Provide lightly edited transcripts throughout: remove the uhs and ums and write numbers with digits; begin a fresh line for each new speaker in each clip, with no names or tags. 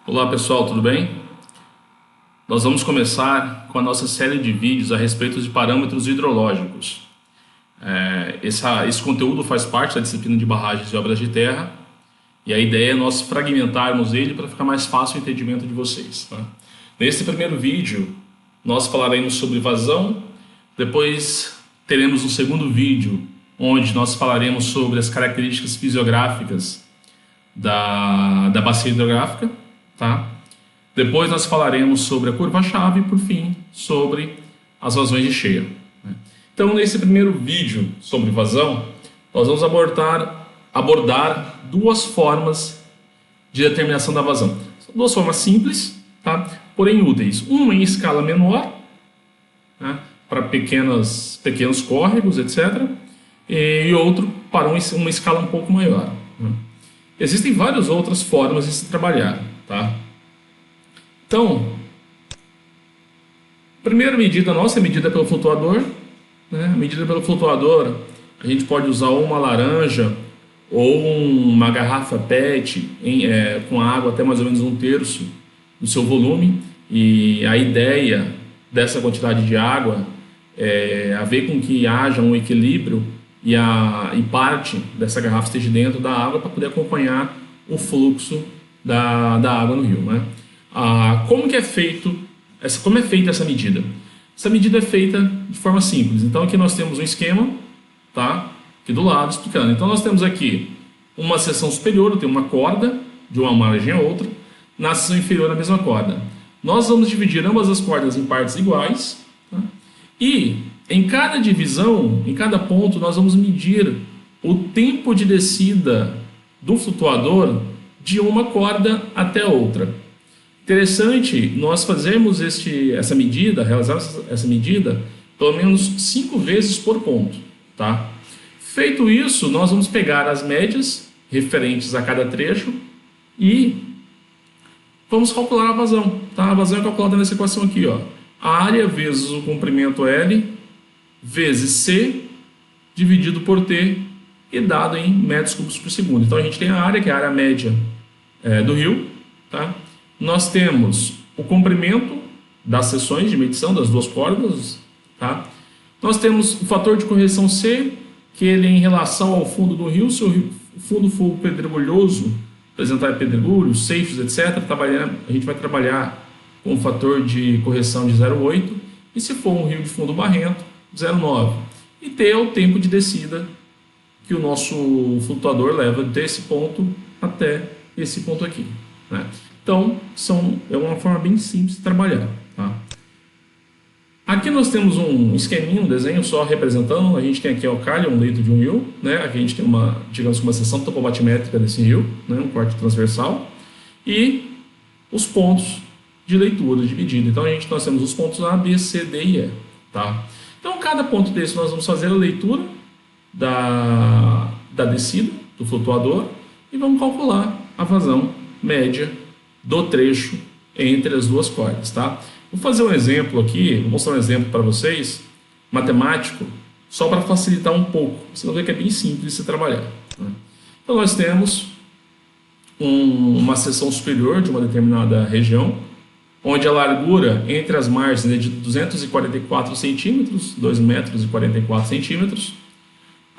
Olá pessoal, tudo bem? Nós vamos começar com a nossa série de vídeos a respeito de parâmetros hidrológicos. Esse conteúdo faz parte da disciplina de barragens e obras de terra e a ideia é nós fragmentarmos ele para ficar mais fácil o entendimento de vocês. Tá? Nesse primeiro vídeo, nós falaremos sobre vazão, depois teremos um segundo vídeo onde nós falaremos sobre as características fisiográficas da bacia hidrográfica. Tá? Depois nós falaremos sobre a curva-chave e, por fim, sobre as vazões de cheia. Então, nesse primeiro vídeo sobre vazão, nós vamos abordar duas formas de determinação da vazão. São duas formas simples, tá? Porém úteis. Uma em escala menor, né? Para pequenos córregos, etc. E outro para uma escala um pouco maior. Né? Existem várias outras formas de se trabalhar. Tá? Então, a primeira medida nossa é medida pelo flutuador. Né? A medida pelo flutuador, a gente pode usar ou uma laranja ou uma garrafa PET com água até mais ou menos 1/3 do seu volume. E a ideia dessa quantidade de água é a ver com que haja um equilíbrio e parte dessa garrafa esteja dentro da água para poder acompanhar o fluxo da água no rio, né? Como é feita essa medida? Essa medida é feita de forma simples. Então aqui nós temos um esquema, tá? Aqui do lado explicando. Então nós temos aqui uma seção superior, eu tenho uma corda de uma margem a outra, na seção inferior a mesma corda. Nós vamos dividir ambas as cordas em partes iguais, tá? E em cada divisão, em cada ponto, nós vamos medir o tempo de descida do flutuador de uma corda até a outra. Interessante nós fazermos realizar essa medida pelo menos 5 vezes por ponto. Tá? Feito isso, nós vamos pegar as médias referentes a cada trecho e vamos calcular a vazão. Tá? A vazão é calculada nessa equação aqui. Ó. A área vezes o comprimento L vezes C dividido por T e dado em metros cúbicos por segundo. Então a gente tem a área, que é a área média do rio. Tá? Nós temos o comprimento das seções de medição das duas cordas. Tá? Nós temos o fator de correção C, que ele é em relação ao fundo do rio. Se o fundo for pedregulhoso, apresentar pedregulhos, seixos, etc., a gente vai trabalhar com o fator de correção de 0,8. E se for um rio de fundo barrento, 0,9. E T é o tempo de descida que o nosso flutuador leva desse ponto até esse ponto aqui. Né? Então, é uma forma bem simples de trabalhar. Tá? Aqui nós temos um esqueminha, um desenho só representando. A gente tem aqui o calha, um leito de um rio. Né? Aqui a gente tem uma seção topobatimétrica desse rio, né? Um corte transversal. E os pontos de leitura, de medida. Então, nós temos os pontos A, B, C, D e E. Tá? Então, cada ponto desse nós vamos fazer a leitura da descida do flutuador e vamos calcular a vazão média do trecho entre as duas cordas. Tá? Vou fazer um exemplo aqui, vou mostrar um exemplo para vocês, matemático, só para facilitar um pouco. Você vai ver que é bem simples de se trabalhar. Né? Então, nós temos uma seção superior de uma determinada região, onde a largura entre as margens é de 244 centímetros, 2 metros e 44 centímetros.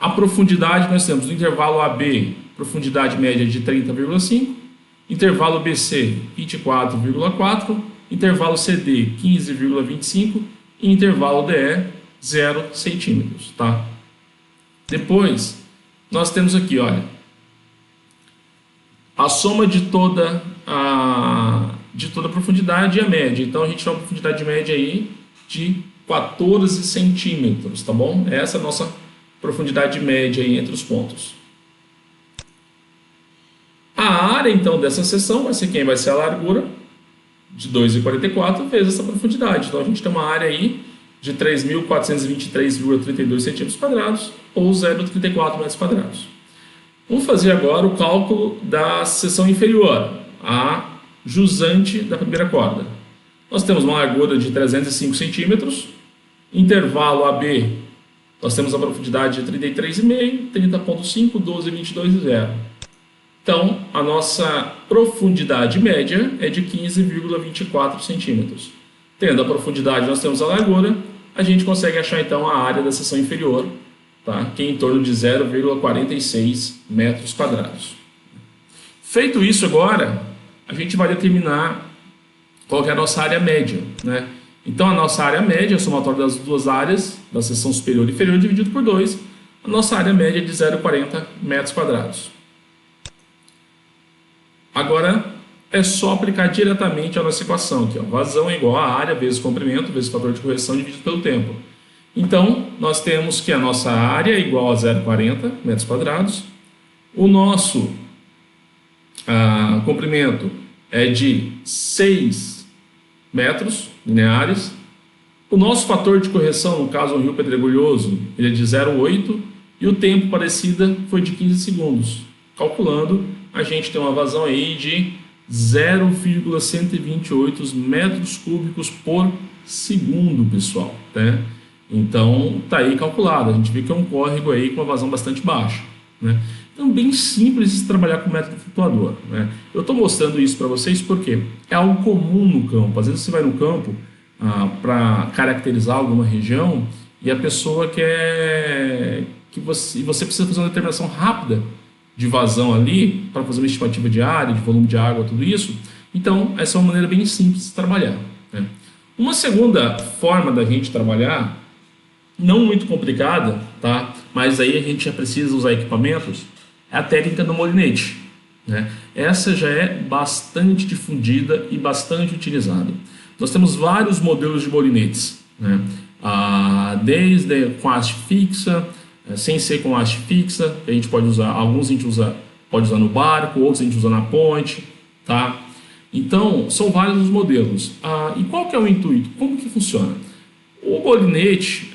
A profundidade, nós temos no intervalo AB, profundidade média de 30,5, intervalo BC, 24,4, intervalo CD, 15,25 e intervalo DE, 0 centímetros. Tá? Depois, nós temos aqui, olha, a soma de toda a profundidade e a média. Então a gente tem uma profundidade média aí de 14 centímetros, tá bom? Essa é a nossa profundidade média aí entre os pontos. A área então dessa seção vai ser a largura de 2,44 vezes essa profundidade. Então a gente tem uma área aí de 3.423,32 centímetros quadrados ou 0,34 metros quadrados. Vamos fazer agora o cálculo da seção inferior, a jusante da primeira corda. Nós temos uma largura de 305 centímetros, intervalo AB, nós temos a profundidade de 33,5, 30,5, 12, 22 e 0. Então, a nossa profundidade média é de 15,24 centímetros. Tendo a profundidade, nós temos a largura, a gente consegue achar então a área da seção inferior, tá? Que é em torno de 0,46 metros quadrados. Feito isso agora, a gente vai determinar qual que é a nossa área média, né? Então, a nossa área média, o somatório das duas áreas, da seção superior e inferior, dividido por 2, a nossa área média é de 0,40 metros quadrados. Agora, é só aplicar diretamente a nossa equação aqui, ó. Vazão é igual a área vezes comprimento vezes fator de correção dividido pelo tempo. Então, nós temos que a nossa área é igual a 0,40 metros quadrados. O nosso comprimento é de 6 metros lineares. O nosso fator de correção, no caso, o rio pedregulhoso, ele é de 0,8 e o tempo para descida foi de 15 segundos. Calculando, a gente tem uma vazão aí de 0,128 metros cúbicos por segundo, pessoal, né? Então, tá aí calculado. A gente vê que é um córrego aí com uma vazão bastante baixa, né? Então, bem simples de trabalhar com método flutuador, né? Eu estou mostrando isso para vocês porque é algo comum no campo. Às vezes você vai no campo para caracterizar alguma região e a pessoa quer que você precisa fazer uma determinação rápida de vazão ali para fazer uma estimativa de área, de volume de água, tudo isso. Então, essa é uma maneira bem simples de trabalhar, né? Uma segunda forma da gente trabalhar, não muito complicada, tá? Mas aí a gente já precisa usar equipamentos, é a técnica do molinete, né? Essa já é bastante difundida e bastante utilizada. Nós temos vários modelos de molinetes, né? Desde com haste fixa, sem ser com haste fixa, que a gente pode usar, alguns a gente pode usar no barco, outros a gente usa na ponte, tá? Então, são vários os modelos. E qual que é o intuito? Como que funciona? O molinete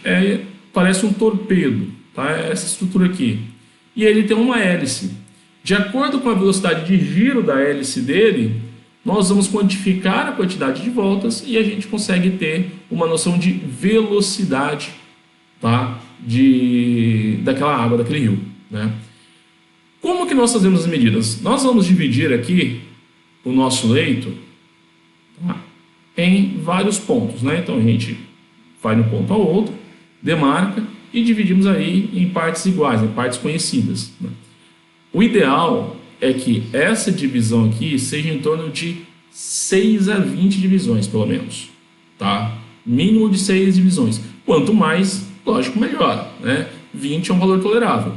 parece um torpedo, tá? É essa estrutura aqui. E ele tem uma hélice. De acordo com a velocidade de giro da hélice dele, nós vamos quantificar a quantidade de voltas e a gente consegue ter uma noção de velocidade, tá? Daquela água, daquele rio, né? Como que nós fazemos as medidas? Nós vamos dividir aqui o nosso leito, tá, em vários pontos, né? Então a gente vai de um ponto ao outro, demarca e dividimos aí em partes iguais, em partes conhecidas, né? O ideal é que essa divisão aqui seja em torno de 6 a 20 divisões, pelo menos, tá? Mínimo de 6 divisões. Quanto mais, lógico, melhor, né? 20 é um valor tolerável.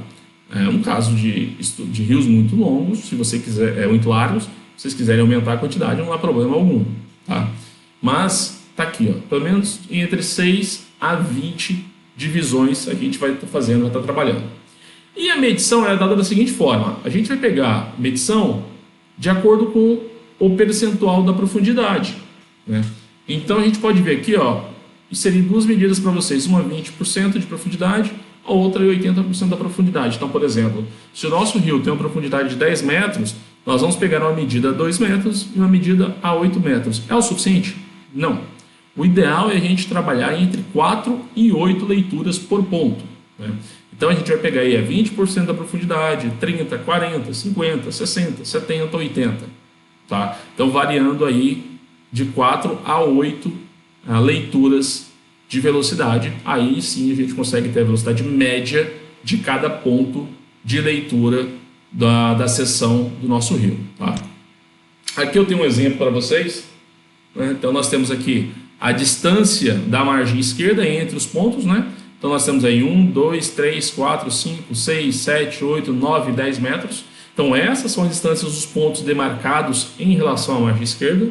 No caso de rios muito longos, se você quiser, muito largos, se vocês quiserem aumentar a quantidade, não há problema algum, tá? Mas tá aqui, ó, pelo menos entre 6 a 20 divisões a gente vai estar fazendo, vai estar trabalhando. E a medição é dada da seguinte forma: a gente vai pegar medição de acordo com o percentual da profundidade, né? Então a gente pode ver aqui, ó, inserir duas medidas para vocês, uma 20% de profundidade, a outra 80% da profundidade. Então, por exemplo, se o nosso rio tem uma profundidade de 10 metros, nós vamos pegar uma medida a 2 metros e uma medida a 8 metros. É o suficiente? Não. O ideal é a gente trabalhar entre 4 e 8 leituras por ponto, né? Então a gente vai pegar aí 20% da profundidade, 30, 40, 50, 60, 70, 80, tá? Então variando aí de 4 a 8 leituras de velocidade, aí sim a gente consegue ter a velocidade média de cada ponto de leitura da seção do nosso rio, tá? Aqui eu tenho um exemplo para vocês, né? Então nós temos aqui a distância da margem esquerda entre os pontos, né? Então nós temos aí 1, 2, 3, 4, 5, 6, 7, 8, 9, 10 metros. Então essas são as distâncias dos pontos demarcados em relação à margem esquerda.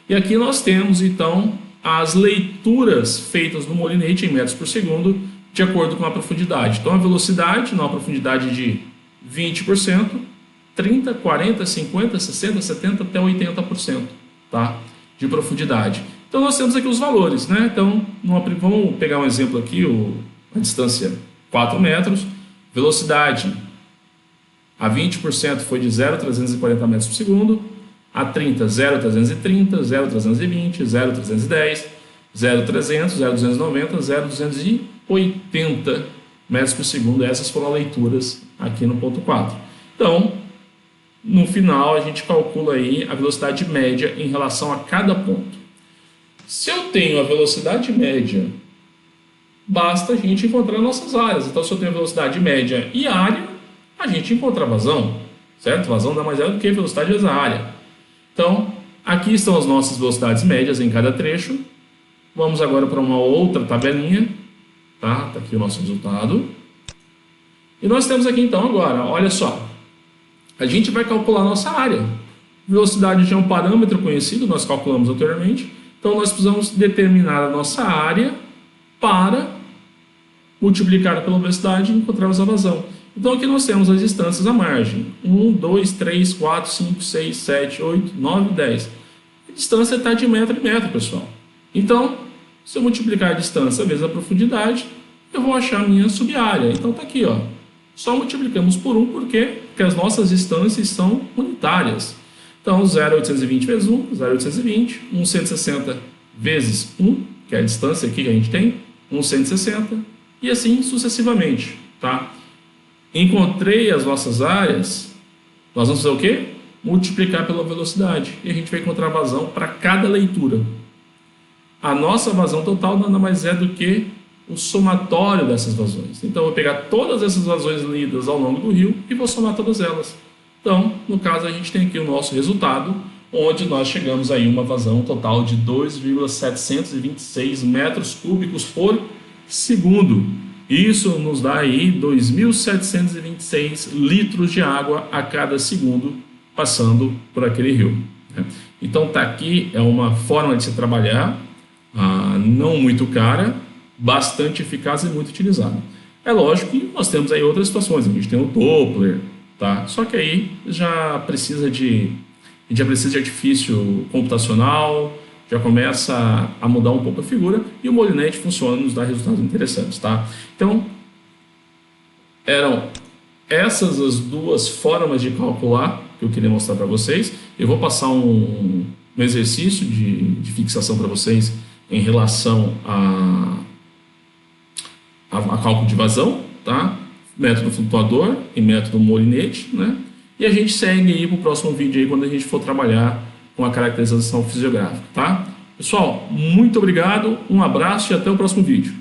E aqui nós temos então as leituras feitas no molinete em metros por segundo de acordo com a profundidade. Então a velocidade, numa profundidade de 20%, 30, 40, 50, 60, 70 até 80%, tá? De profundidade. Então nós temos aqui os valores, né? Então vamos pegar um exemplo aqui, a distância 4 metros, velocidade a 20% foi de 0,340 metros por segundo, a 30, 0,330, 0,320, 0,310, 0,300, 0,290, 0,280 metros por segundo. Essas foram as leituras aqui no ponto 4. Então, no final a gente calcula aí a velocidade média em relação a cada ponto. Se eu tenho a velocidade média, basta a gente encontrar nossas áreas. Então, se eu tenho a velocidade média e área, a gente encontra a vazão, certo? Vazão nada mais é do que velocidade vezes a área. Então, aqui estão as nossas velocidades médias em cada trecho. Vamos agora para uma outra tabelinha, tá? Tá aqui o nosso resultado. E nós temos aqui então agora, olha só, a gente vai calcular a nossa área. Velocidade já é um parâmetro conhecido, nós calculamos anteriormente. Então, nós precisamos determinar a nossa área para multiplicar pela velocidade e encontrarmos a vazão. Então, aqui nós temos as distâncias à margem. 1, 2, 3, 4, 5, 6, 7, 8, 9, 10. A distância está de metro em metro, pessoal. Então, se eu multiplicar a distância vezes a profundidade, eu vou achar a minha subárea. Então, está aqui, ó. Só multiplicamos por 1, porque as nossas distâncias são unitárias. Então, 0,820 vezes 1, 0,820, 160 vezes 1, que é a distância aqui que a gente tem, 160, e assim sucessivamente, tá? Encontrei as nossas áreas, nós vamos fazer o quê? Multiplicar pela velocidade, e a gente vai encontrar a vazão para cada leitura. A nossa vazão total nada mais é do que o somatório dessas vazões. Então, eu vou pegar todas essas vazões lidas ao longo do rio e vou somar todas elas. Então, no caso, a gente tem aqui o nosso resultado, onde nós chegamos aí uma vazão total de 2,726 metros cúbicos por segundo. Isso nos dá aí 2.726 litros de água a cada segundo passando por aquele rio. Então, tá aqui, é uma forma de se trabalhar, não muito cara, bastante eficaz e muito utilizada. É lógico que nós temos aí outras situações, a gente tem o Doppler, tá? Só que aí já precisa de artifício computacional, já começa a mudar um pouco a figura, e o Molinet funciona e nos dá resultados interessantes, tá? Então, eram essas as duas formas de calcular que eu queria mostrar para vocês. Eu vou passar um exercício de fixação para vocês em relação a cálculo de vazão, tá? Método flutuador e método Molinet, né? E a gente segue aí para o próximo vídeo aí quando a gente for trabalhar com a caracterização fisiográfica, tá? Pessoal, muito obrigado, um abraço e até o próximo vídeo.